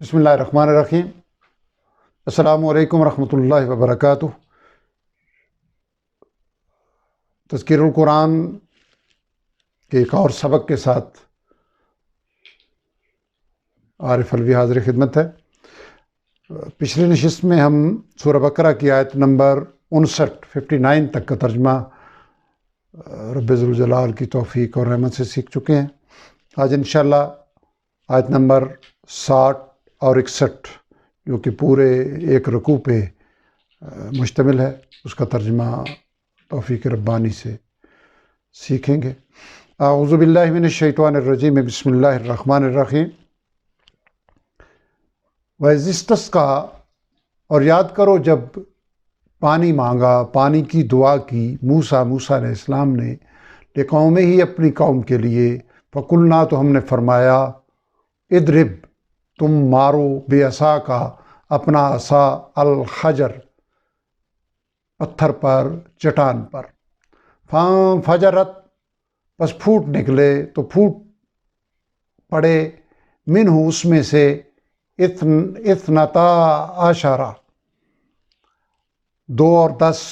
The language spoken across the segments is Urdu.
بسم اللہ الرحمن الرحیم۔ السلام علیکم ورحمۃ اللہ وبرکاتہ۔ تذکیر القرآن کے ایک اور سبق کے ساتھ عارف الوی حاضر خدمت ہے۔ پچھلی نشست میں ہم سورہ بقرہ کی آیت نمبر 59 تک کا ترجمہ رب ذوالجلال کی توفیق اور رحمت سے سیکھ چکے ہیں۔ آج انشاءاللہ آیت نمبر 60 اور 61 جو کہ پورے ایک رکوع پہ مشتمل ہے، اس کا ترجمہ توفیق ربانی سے سیکھیں گے۔ اعوذ باللہ من الشیطان الرجیم، بسم اللہ الرحمن الرحیم۔ وَإِذِ اسْتَسْقَىٰ، اور یاد کرو جب پانی مانگا، پانی کی دعا کی موسیٰ علیہ السلام نے لقومہ ہی اپنی قوم کے لیے، فَقُلْنَا، تو ہم نے فرمایا، اضرب، تم مارو، بے عصا کا، اپنا عصا، الحجر، پتھر پر، چٹان پر، فجرت، پس پھوٹ نکلے، تو پھوٹ پڑے، منہ، اس میں سے، اثنتا عشرہ، 2 اور 10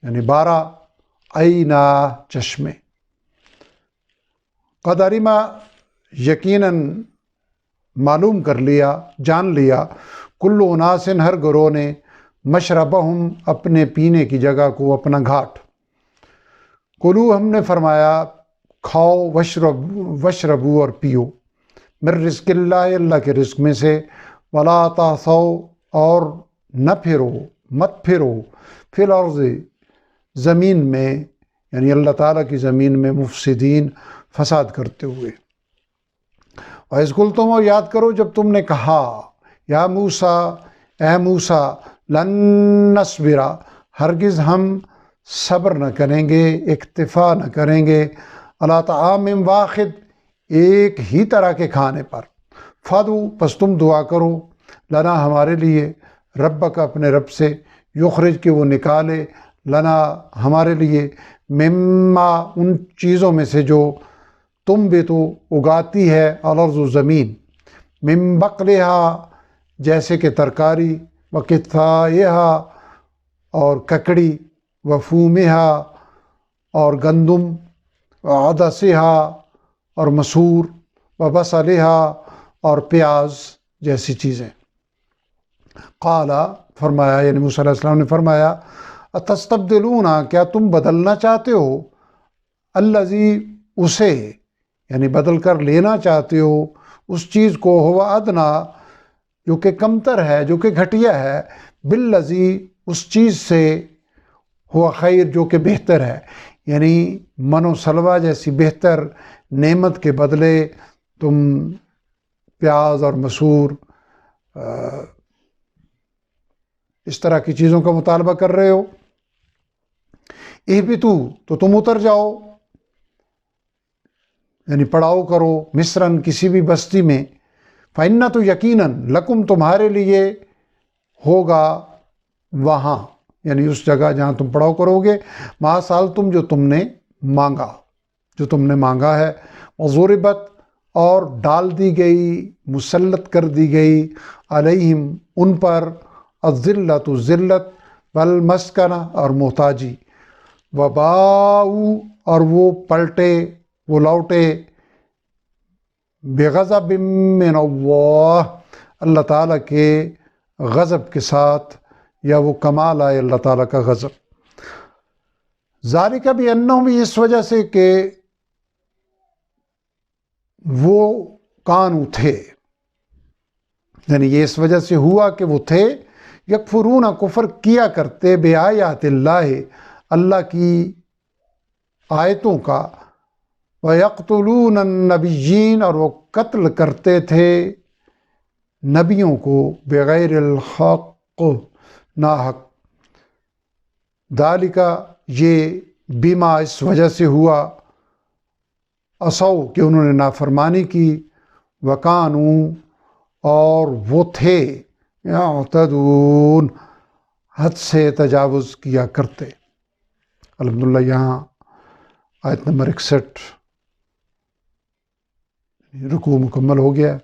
یعنی 12، عینا، چشمے، قد علم، یقیناً معلوم کر لیا، جان لیا، کل اناس، ہر گروہ نے، مشربہم، اپنے پینے کی جگہ کو، اپنا گھاٹ، کلو، ہم نے فرمایا، کھاؤ، وشربو، اور پیو، من رزق اللہ، اللہ کے رزق میں سے، ولا تعثوا، اور نہ پھرو، مت پھرو، فی الارض، زمین میں، یعنی اللہ تعالیٰ کی زمین میں، مفسدین، فساد کرتے ہوئے۔ وَإِذْ قُلْتُمْ، اور یاد کرو جب تم نے کہا، یا موسیٰ، اے موسیٰ، لن نصبر، ہرگز ہم صبر نہ کریں گے، اکتفا نہ کریں گے، علی طعام واحد، ایک ہی طرح کے کھانے پر، فادعوا، پس تم دعا کرو، لنا، ہمارے لیے، ربک، اپنے رب سے، یخرج، کہ وہ نکالے، لنا، ہمارے لیے، مما، ان چیزوں میں سے جو تم بھی تو اگاتی ہے، الارض، زمین، من بقلہا، جیسے کہ ترکاری، وقثائہا، اور ککڑی، وفومہا، اور گندم، وعدسہا، اور مسور، وبصلہا، اور پیاز جیسی چیزیں۔ قال، فرمایا، یعنی موسیٰ علیہ السلام نے فرمایا، اتستبدلون، کیا تم بدلنا چاہتے ہو، الذی، اسے، یعنی بدل کر لینا چاہتے ہو اس چیز کو، ہوا ادنا، جو کہ کمتر ہے، جو کہ گھٹیا ہے، بالذی، اس چیز سے، ہوا خیر، جو کہ بہتر ہے، یعنی من و سلوہ جیسی بہتر نعمت کے بدلے تم پیاز اور مسور اس طرح کی چیزوں کا مطالبہ کر رہے ہو۔ اہبطوا، تو تم اتر جاؤ، یعنی پڑاؤ کرو، مصرن، کسی بھی بستی میں، فإنہ، تو یقیناً، لکم، تمہارے لیے، ہوگا وہاں، یعنی اس جگہ جہاں تم پڑاؤ کرو گے، ما سألتم، جو تم نے مانگا ہے، وضربت، اور ڈال دی گئی، مسلط کر دی گئی، علیہم، ان پر، الذلۃ، ذلت، والمسکنہ، اور محتاجی، وباؤ، اور وہ پلٹے، وہ لوٹے، بغضب من اللہ تعالیٰ کے غضب کے ساتھ، یا وہ کمال آئے اللہ تعالیٰ کا غضب۔ ذالک بانہم، اس وجہ سے کہ وہ کانو تھے، یعنی یہ اس وجہ سے ہوا کہ وہ تھے، یکفرون، کفر کیا کرتے، بآیات اللہ، اللہ کی آیتوں کا، وَيَقْتُلُونَ النَّبِيِّينَ، اور وہ قتل کرتے تھے نبیوں کو، بغیر الحق، ناحق، ذالک، یہ، بیما، اس وجہ سے ہوا، عصوا، کہ انہوں نے نافرمانی کی، وکانوا، اور وہ تھے، یعتدون، حد سے تجاوز کیا کرتے۔ الحمدللہ، یہاں آیت نمبر 61 رکوع مکمل ہو گیا۔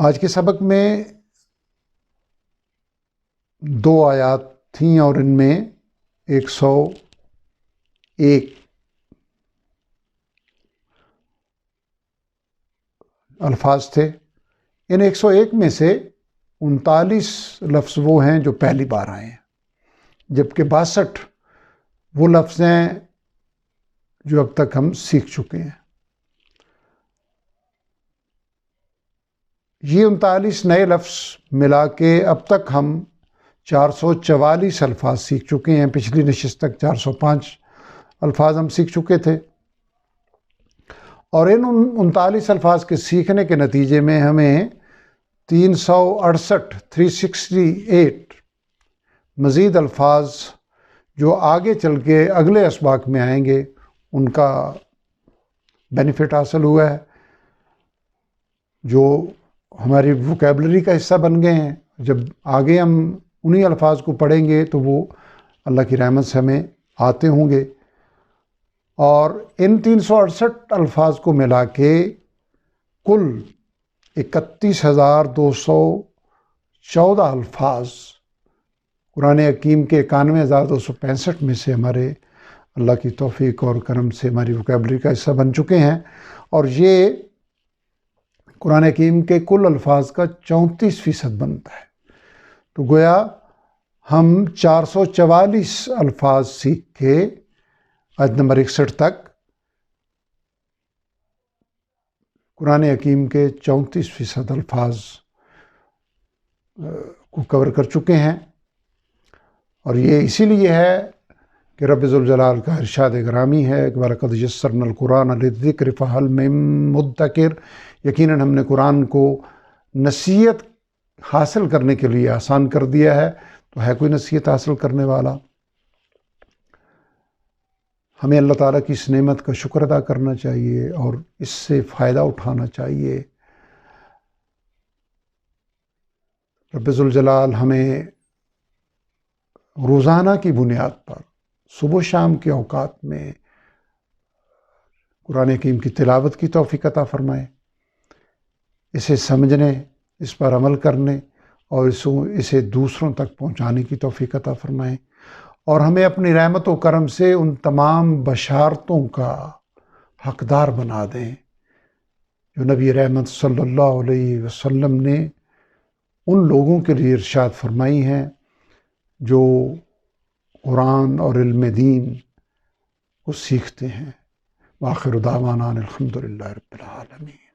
آج کے سبق میں 2 آیات تھیں اور ان میں 101 الفاظ تھے۔ ان 101 میں سے 39 لفظ وہ ہیں جو پہلی بار آئے ہیں، جبکہ 62 وہ لفظ ہیں جو اب تک ہم سیکھ چکے ہیں۔ یہ 39 نئے لفظ ملا کے اب تک ہم 444 الفاظ سیکھ چکے ہیں۔ پچھلی نشست تک 405 الفاظ ہم سیکھ چکے تھے، اور ان 39 الفاظ کے سیکھنے کے نتیجے میں ہمیں 368 مزید الفاظ جو آگے چل کے اگلے اسباق میں آئیں گے ان کا بینیفٹ حاصل ہوا ہے، جو ہماری ووکیبلری کا حصہ بن گئے ہیں۔ جب آگے ہم انہی الفاظ کو پڑھیں گے تو وہ اللہ کی رحمت سے ہمیں آتے ہوں گے۔ اور ان 368 الفاظ کو ملا کے کل 31,214 الفاظ قرآن حکیم کے 91,265 میں سے ہمارے اللہ کی توفیق اور کرم سے ہماری ووکیبلری کا حصہ بن چکے ہیں، اور یہ قرآن حکیم کے کل الفاظ کا 34% بنتا ہے۔ تو گویا ہم 444 الفاظ سیکھ کے آیت نمبر 61 تک قرآن حکیم کے 34% الفاظ کو کور کر چکے ہیں، اور یہ اسی لیے ہے کہ رب ذوالجلال کا ارشاد گرامی ہے کہ وَلَقَدْ يَسَّرْنَا الْقُرْآنَ لِلذِّكْرِ فَهَلْ مِن مُدَّكِرٍ، یقیناً ہم نے قرآن کو نصیحت حاصل کرنے کے لیے آسان کر دیا ہے، تو ہے کوئی نصیحت حاصل کرنے والا؟ ہمیں اللہ تعالیٰ کی اس نعمت کا شکر ادا کرنا چاہیے اور اس سے فائدہ اٹھانا چاہیے۔ رب ذوالجلال ہمیں روزانہ کی بنیاد پر صبح و شام کے اوقات میں قرآن حکیم کی تلاوت کی توفیق عطا فرمائے، اسے سمجھنے، اس پر عمل کرنے اور اسے دوسروں تک پہنچانے کی توفیق عطا فرمائے، اور ہمیں اپنی رحمت و کرم سے ان تمام بشارتوں کا حقدار بنا دیں جو نبی رحمت صلی اللہ علیہ وسلم نے ان لوگوں کے لیے ارشاد فرمائی ہیں جو قرآن اور علم دین کو سیکھتے ہیں۔ وآخر دعوانا الحمدللہ رب العالمین۔